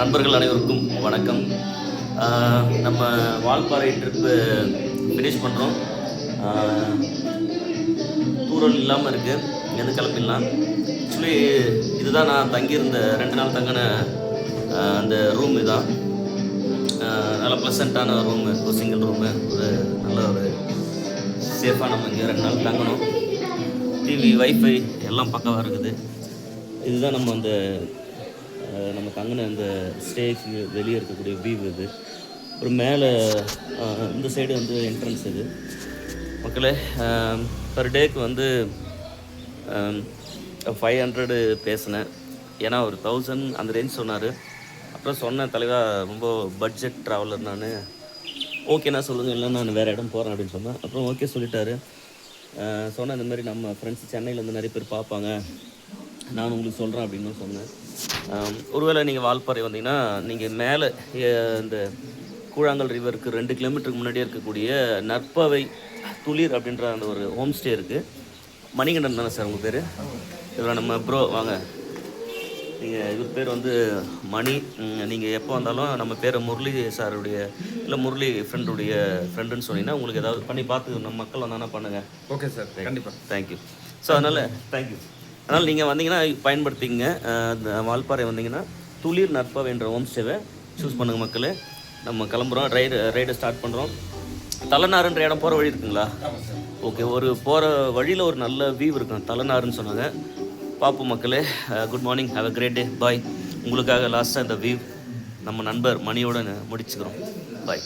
நண்பர்கள் அனைவருக்கும் வணக்கம். நம்ம வால்பாறை ட்ரிப்பு ஃபினிஷ் பண்ணுறோம். தூரல் இல்லாமல் இருக்குது, இங்கேருந்து கிளம்பிடலாம். ஆக்சுவலி இதுதான் நான் தங்கியிருந்த 2 நாள் தங்கின அந்த ரூம். இதுதான் நல்ல ப்ளசண்ட்டான ரூமு, ஒரு சிங்கிள் ரூமு, ஒரு நல்ல ஒரு சேஃபாக நம்ம இங்கே 2 நாள் தங்கணும். டிவி, வைஃபை எல்லாம் பக்கவாக இருக்குது. இதுதான் நம்ம தங்கின அந்த ஸ்டேக்கு வெளியே இருக்கக்கூடிய வியூ இது. அப்புறம் மேலே இந்த சைடு என்ட்ரன்ஸ் இது. மக்களே, பர் டேக்கு 500 பேசினேன். ஏன்னா ஒரு 1000 அந்த ரேஞ்ச் சொன்னார். அப்புறம் சொன்னேன், தலைவா ரொம்ப பட்ஜெட் ட்ராவலர் நான், ஓகேண்ணா சொல்லுங்கள், இல்லை நான் வேறு இடம் போகிறேன் அப்படின்னு சொன்னேன். அப்புறம் ஓகே சொல்லிட்டாரு. சொன்னேன், இந்த மாதிரி நம்ம ஃப்ரெண்ட்ஸ் சென்னையில் நிறைய பேர் பார்ப்பாங்க, நான் உங்களுக்கு சொல்கிறேன் அப்படின்னு சொன்னேன். ஒருவேளை நீங்கள் வால்பாறை வந்தீங்கன்னா நீங்கள் மேலே இந்த கூழாங்கல் ரிவருக்கு 2 கிலோமீட்டருக்கு முன்னாடியே இருக்கக்கூடிய நற்பவை துளிர் அப்படின்ற அந்த ஒரு ஹோம் ஸ்டே இருக்குது. மணிகண்டன் தானே சார் உங்கள் பேர்? இதில் நம்ம ப்ரோ வாங்க, இவர் பேர் மணி. நீங்கள் எப்போ வந்தாலும் நம்ம பேரை முரளி சாருடைய இல்லை முரளி ஃப்ரெண்டுன்னு சொன்னீங்கன்னா உங்களுக்கு ஏதாவது பண்ணி பார்த்து நம்ம மக்கள் வந்தாங்கன்னா பண்ணுங்கள். ஓகே சார், கண்டிப்பாக. தேங்க்யூ. ஸோ அதனால் நீங்கள் வந்தீங்கன்னா பயன்படுத்திங்க. வால்பாறை வந்தீங்கன்னா துளிர் நற்பவை என்ற ஹோம் ஸ்டேவை சூஸ் பண்ணுங்கள் மக்களே. நம்ம கிளம்புறோம், ரைடை ஸ்டார்ட் பண்ணுறோம். தலைநாறுன்ற இடம் போகிற வழி இருக்குங்களா? ஓகே, ஒரு போகிற வழியில் ஒரு நல்ல வியூ இருக்கும், தலைநாறுன்னு சொன்னாங்க. பார்ப்போம் மக்களே. Good morning, have a great day, bye. உங்களுக்காக லாஸ்ட்டாக இந்த வியூ நம்ம நண்பர் மணியோடு முடிச்சுக்கிறோம். பாய்.